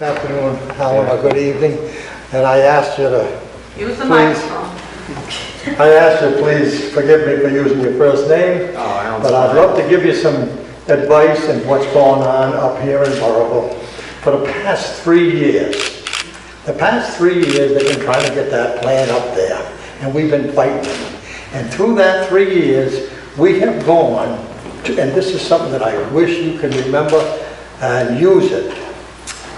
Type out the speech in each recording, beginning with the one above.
afternoon, Helen, or good evening, and I asked you to Use the please, microphone. I asked you please forgive me for using your first name, but I'd love to give you some advice on what's going on up here in Burrillville. For the past 3 years, they've been trying to get that plan up there, and we've been fighting it. And through that 3 years, we have gone to, and this is something that I wish you can remember and use it.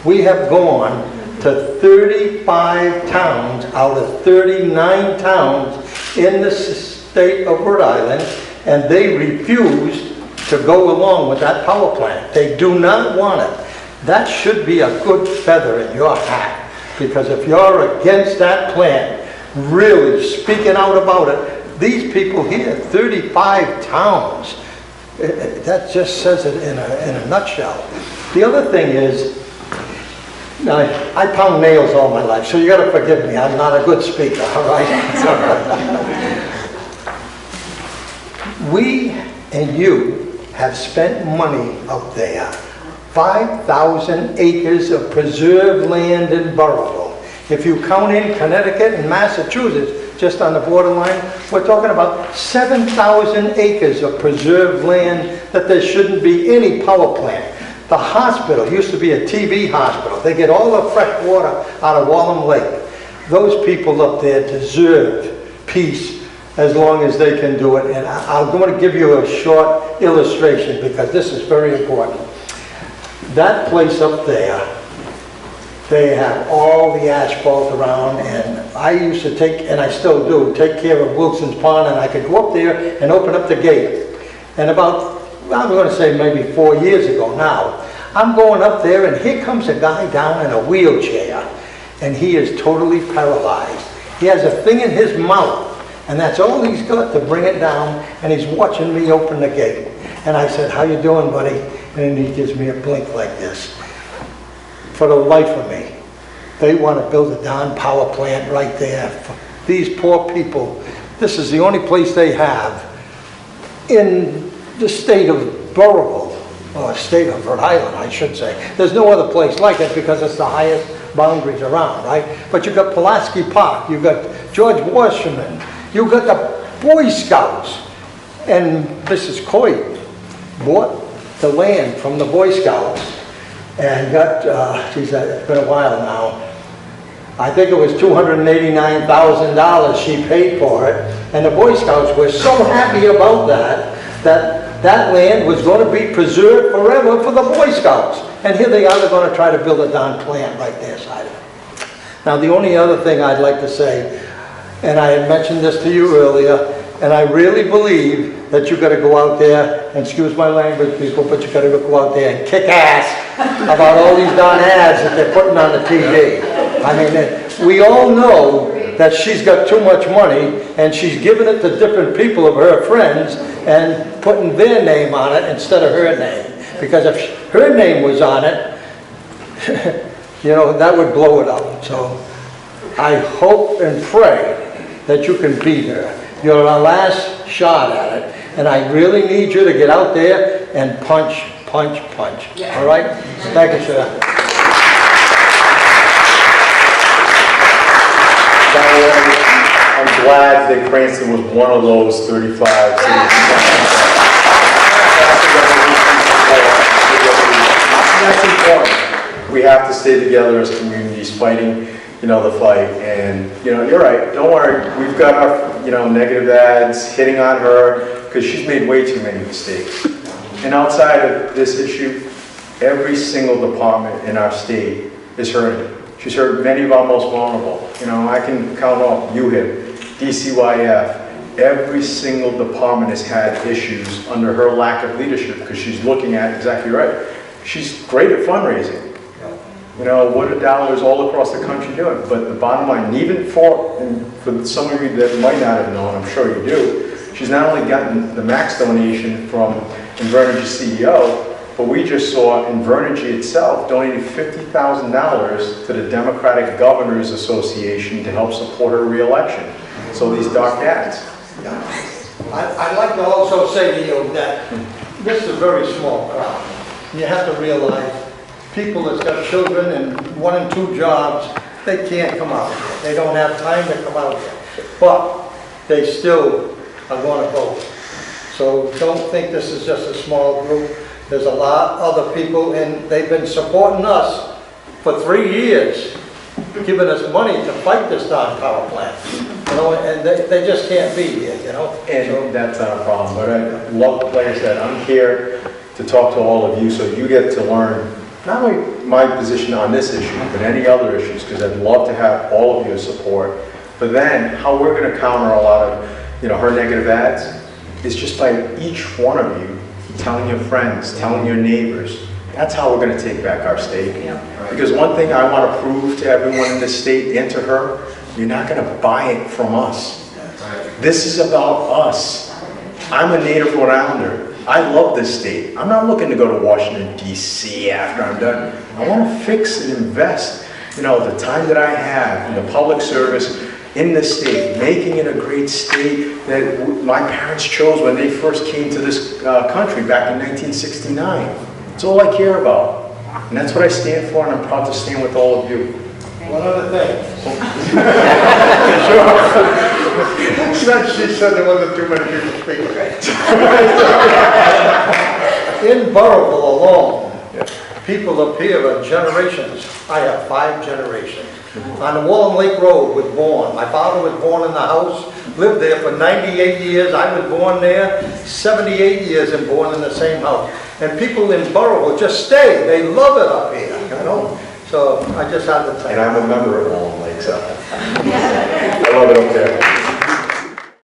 We have gone to 35 towns out of 39 towns in the state of Rhode Island, and they refused to go along with that power plant. They do not want it. That should be a good feather in your hat, because if you're against that plant, really speaking out about it, these people here, 35 towns, that just says it in a nutshell. The other thing is, I pound nails all my life, so you got to forgive me. I'm not a good speaker, all right? We and you have spent money up there. 5,000 acres of preserved land in Burrillville. If you count in Connecticut and Massachusetts, just on the borderline, we're talking about 7,000 acres of preserved land that there shouldn't be any power plant. The hospital used to be a TB hospital. They get all the fresh water out of Wallam Lake. Those people up there deserve peace as long as they can do it. And I'm going to give you a short illustration because this is very important. That place up there, they have all the asphalt around, and I used to take, and I still do, take care of Wilson's Pond, and I could go up there and open up the gate. And about, I'm going to say maybe 4 years ago now, I'm going up there and here comes a guy down in a wheelchair, and he is totally paralyzed. He has a thing in his mouth, and that's all he's got to bring it down, and he's watching me open the gate. And I said, "How you doing, buddy?" And he gives me a blink like this. For the life of me, they want to build a darn power plant right there. For these poor people, this is the only place they have in the state of Burrillville, or state of Rhode Island, I should say. There's no other place like it because it's the highest boundaries around, right? But you've got Pulaski Park, you've got George Washington, you've got the Boy Scouts, and Mrs. Coy bought the land from the Boy Scouts and got, geez, it's been a while now, I think it was $289,000 she paid for it, and the Boy Scouts were so happy about that land was going to be preserved forever for the Boy Scouts. And here they are, they're going to try to build a darn plant right there side of it. Now the only other thing I'd like to say, and I had mentioned this to you earlier, and I really believe that you got to go out there, and excuse my language people, but you got to go out there and kick ass about all these darn ads that they're putting on the TV. I mean, we all know that she's got too much money, and she's giving it to different people of her friends and putting their name on it instead of her name. Because if her name was on it, you know, that would blow it up. So I hope and pray that you can beat her. You're our last shot at it, and I really need you to get out there and punch, punch, punch. Yeah. All right? Thank you, sir. I'm glad that Cranston was one of those 35 cities. That's important. We have to stay together as communities fighting, you know, the fight. And, you know, you're right. Don't worry. We've got our, you know, negative ads hitting on her because she's made way too many mistakes. And outside of this issue, every single department in our state is hurting. She's hurt many of our most vulnerable. You know, I can count off UHIP, DCYF. Every single department has had issues under her lack of leadership because she's looking at, exactly right, she's great at fundraising. You know, what are dollars all across the country doing? But the bottom line, and even for some of you that might not have known, I'm sure you do, she's not only gotten the max donation from Invernergy CEO, but we just saw Invernergy itself donating $50,000 to the Democratic Governors Association to help support her re-election. So these dark ads. Yeah. I'd like to also say to you that this is a very small crowd. You have to realize people that's got children and 1 and 2 jobs, they can't come out. They don't have time to come out. But they still are going to vote. So don't think this is just a small group. There's a lot of other people, and they've been supporting us for 3 years, giving us money to fight this darn power plant. You know, and they just can't be here, you know? And that's not a problem, but I love, like I said, I'm here to talk to all of you, so you get to learn not only my position on this issue, but any other issues, because I'd love to have all of your support. But then, how we're going to counter a lot of, her negative ads is just by each one of you telling your friends, telling your neighbors. That's how we're going to take back our state. Because one thing I want to prove to everyone in this state and to her, you're not going to buy it from us. This is about us. I'm a native Rhode Islander. I love this state. I'm not looking to go to Washington, D.C. after I'm done. I want to fix and invest, the time that I have in the public service in this state, making it a great state that my parents chose when they first came to this country back in 1969. It's all I care about. And that's what I stand for, and I'm proud to stand with all of you. One other thing. She said there wasn't too many people speaking. In Burrillville alone, people up here are generations. I have 5 generations. On the Wallen Lake Road was born. My father was born in the house, lived there for 98 years. I was born there, 78 years and born in the same house. And people in Burrillville just stay. They love it up here, So I just had to tell you. And I'm a member of Wallen Lake, so I love it up there.